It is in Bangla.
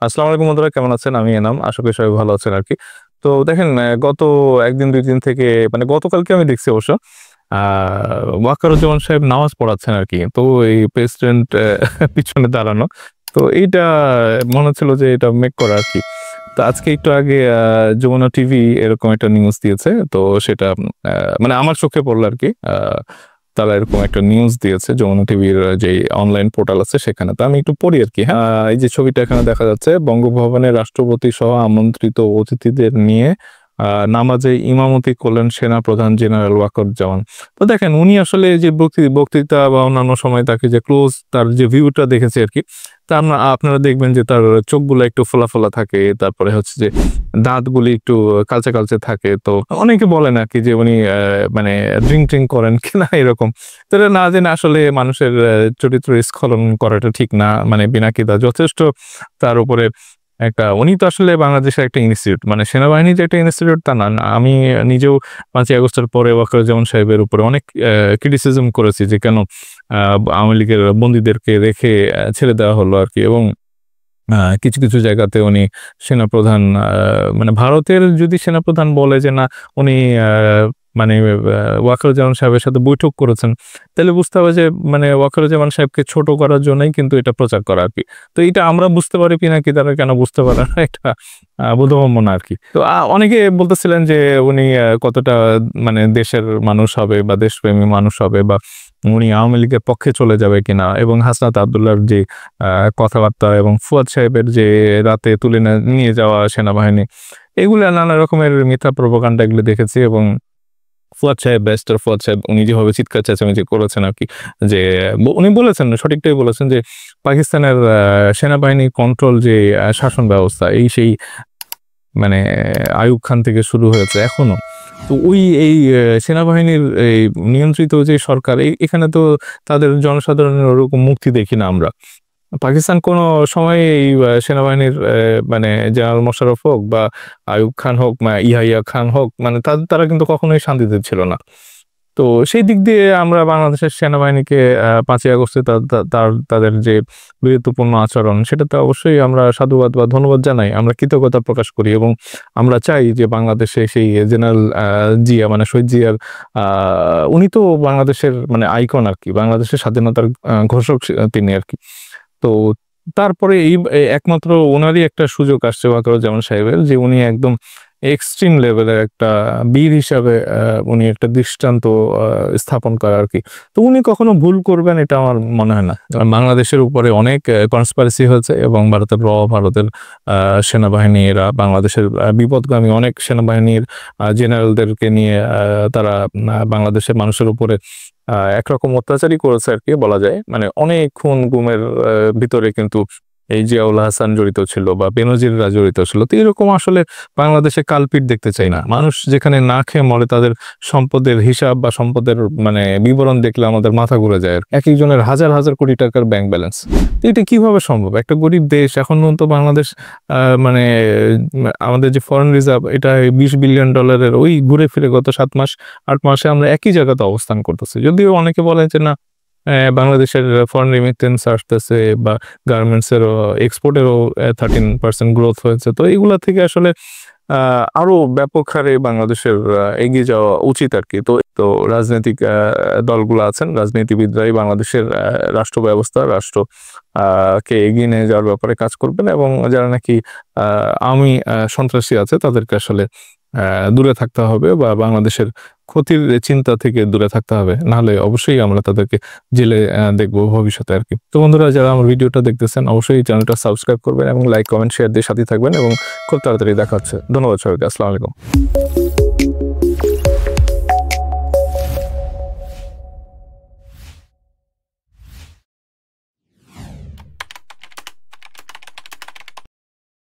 আসসালামু আলাইকুম বন্ধুরা, কেমন আছেন? আমি এনাম। আশা করি সবাই ভালো আছেন আরকি। তো দেখেন গত ১ দিন ২ দিন থেকে মানে গতকালকে আমি দেখছি অবশ্য আ ওয়াকারুজ্জামান সাহেব নামাজ পড়াচ্ছেন আরকি। তো এই প্রেসিডেন্ট পিছনে দাঁড়ানো। তো এইটা মনে হচ্ছিল যে এটা মেক করা আরকি। তো আজকে একটু আগে যমুনা টিভি এরকম একটা নিউজ দিয়েছে। তো সেটা মানে আমার চোখে পড়লো আরকি। তারা এরকম একটা নিউজ দিয়েছে যমুনা টিভির যে অনলাইন পোর্টাল আছে সেখানে। তো আমি একটু পড়ি আরকি, হ্যাঁ? এই যে ছবিটা এখানে দেখা যাচ্ছে, বঙ্গভবনে রাষ্ট্রপতি সহ আমন্ত্রিত অতিথিদের নিয়ে নামাজে ইমামতি করলেন সেনাপ্রধান জেনারেল ওয়াকারুজ্জামান। তো দেখেন উনি আসলে যে বক্তৃতা বা অন্যান্য সময় তাকে যে ক্লোজ তার যে ভিউটা দেখেছি আরকি। তা আপনারা দেখবেন যে তার চোখগুলো একটু ফোলা, ফোলা থাকে। তারপরে হচ্ছে যে দাঁতগুলি একটু কালচে, কালচে থাকে। তো অনেকে বলেন আরকি যে উনি মানে ড্রিংক করেন কিনা এরকম। তো এটা না জেনে আসলে মানুষের চরিত্র স্খলন করাটা ঠিক না। মানে বিনাকিদা যথেষ্ট তার উপরে একটা, উনি তো আসলে বাংলাদেশের একটা ইনস্টিটিউট, মানে সেনাবাহিনীর যে একটা ইনস্টিটিউট তা না। আমি নিজেও ৫ই আগস্টের পরে ওয়াকারুজ্জামান সাহেবের উপরে অনেক ক্রিটিসিজম করেছি যে কেন আওয়ামী লীগের বন্দীদেরকে রেখে ছেড়ে দেওয়া হলো আরকি। এবং কিছু জায়গাতে উনি সেনাপ্রধান মানে ভারতের যদি সেনাপ্রধান বলে যে না উনি মানে ওয়াকারুজ্জামান সাহেবের সাথে বৈঠক করেছেন, তাহলে বুঝতে হবে যে মানে ওয়াকারুজ্জামান সাহেবকে ছোট করার জন্যই কিন্তু এটা প্রচার করা আরকি। তো এটা আমরা বুঝতে পারি পিনাকি তারা কেন বুঝতে পারে না, এটা বোধগম্য না আরকি। তো অনেকে বলতেছিলেন যে উনি কতটা মানে দেশের মানুষ হবে বা দেশপ্রেমী মানুষ হবে, বা উনি আওয়ামী লীগের পক্ষে চলে যাবে কিনা, এবং হাসনাত আব্দুল্লাহর যে কথাবার্তা এবং ফুয়াদ সাহেবের যে রাতে তুলে নিয়ে যাওয়া সেনাবাহিনী, এগুলা নানা রকমের মিথ্যা প্রোপাগান্ডা এগুলো দেখেছি। এবং ফুয়াদ সাহেব, ব্যারিস্টার ফুয়াদ সাহেব উনি যেভাবে চিৎকার চেঁচামেচি করেছেন আরকি, যে উনি বলেছেন, সঠিকটাই বলেছেন যে পাকিস্তানের সেনাবাহিনী কন্ট্রোল যে শাসন ব্যবস্থা সেই মানে আইয়ুব খান থেকে শুরু হয়েছে এখনো। তো এই সেনাবাহিনীর এই নিয়ন্ত্রিত যে সরকার, এখানে তো তাদের জনসাধারণের ওরকম মুক্তি দেখি না আমরা। পাকিস্তান কোনো সময় এই সেনাবাহিনীর মানে জেনারেল মোশাররফ হোক বা আইয়ুব খান হোক বা ইয়াহিয়া খান হোক, মানে তারা কিন্তু কখনোই শান্তিতে ছিল না। তো সেই দিক দিয়ে আমরা বাংলাদেশের সেনাবাহিনীকে ৫ই আগস্টে তাদের যে বীরত্বপূর্ণ আচরণ, সেটাতে অবশ্যই আমরা সাধুবাদ বা ধন্যবাদ জানাই। আমরা কৃতজ্ঞতা প্রকাশ করি এবং আমরা চাই যে বাংলাদেশে সেই জেনারেল জিয়া মানে শহীদ জিয়ার, উনি তো বাংলাদেশের মানে আইকন আরকি। বাংলাদেশের স্বাধীনতার ঘোষক তিনি আরকি। তো তারপরে একমাত্র উনারই একটা সুযোগ আসছে ওয়াকারুজ্জামান সাহেবের, যে উনি একদম এক্সট্রিম লেভেলের একটা বীর হিসাবে উনি একটা দৃষ্টান্ত স্থাপন করে আরকি। তো উনি কখনো ভুল করবেন এটা আমার মনে হয় না। বাংলাদেশের উপরে অনেক কনস্পিরেসি হয়েছে এবং ভারতের সেনাবাহিনী এরা বাংলাদেশের বিপদগামী অনেক সেনাবাহিনীর জেনারেলদেরকে নিয়ে তারা বাংলাদেশের মানুষের উপরে একরকম অত্যাচারই করেছে আরকি বলা যায়। মানে অনেক খুন গুমের ভিতরে কিন্তু এই জিয়াউল হাসান জড়িত ছিল বা বেনজিররা জড়িত ছিল। তো এরকম আসলে বাংলাদেশে কালপিট দেখতে চাই না। মানুষ যেখানে না খেয়ে মরে, তাদের সম্পদের হিসাব বা সম্পদের মানে বিবরণ দেখলে আমাদের মাথা ঘুরে যায়। একেকজনের হাজার কোটি টাকার ব্যাংক ব্যালেন্স। তো এটা কিভাবে সম্ভব? একটা গরিব দেশ, এখন পর্যন্ত বাংলাদেশ মানে আমাদের যে ফরেন রিজার্ভ এটা $20 বিলিয়ন ওই ঘুরে ফিরে গত ৭ মাস ৮ মাসে আমরা একই জায়গাতে অবস্থান করতেছি। যদিও অনেকে বলে যে না বাংলাদেশের ফরেন রেমিটেন্স আসতেছে বা গার্মেন্টস এরও এক্সপোর্টেরও 13% গ্রোথ হয়েছে। তো এগুলা থেকে আসলে আরো ব্যাপক হারে বাংলাদেশের এগিয়ে যাওয়া উচিত আরকি। তো রাজনৈতিক দলগুলো আছেন, রাজনীতিবিদরাই বাংলাদেশের রাষ্ট্র ব্যবস্থা, কে এগিয়ে নিয়ে যাওয়ার ব্যাপারে কাজ করবেন, এবং যারা নাকি আওয়ামী সন্ত্রাসী আছে তাদেরকে আসলে দূরে থাকতে হবে বা বাংলাদেশের ক্ষতির চিন্তা থেকে দূরে থাকতে হবে। নাহলে অবশ্যই আমরা তাদেরকে জেলে দেখবো ভবিষ্যতে আরকি। তো বন্ধুরা, যারা আমার ভিডিওটা দেখতেছেন অবশ্যই চ্যানেলটা সাবস্ক্রাইব করবেন এবং লাইক, কমেন্ট, শেয়ার দিয়ে সাথে থাকবেন, এবং খুব তাড়াতাড়ি দেখা হচ্ছে। ধন্যবাদ সবাইকে। আসসালামু আলাইকুম।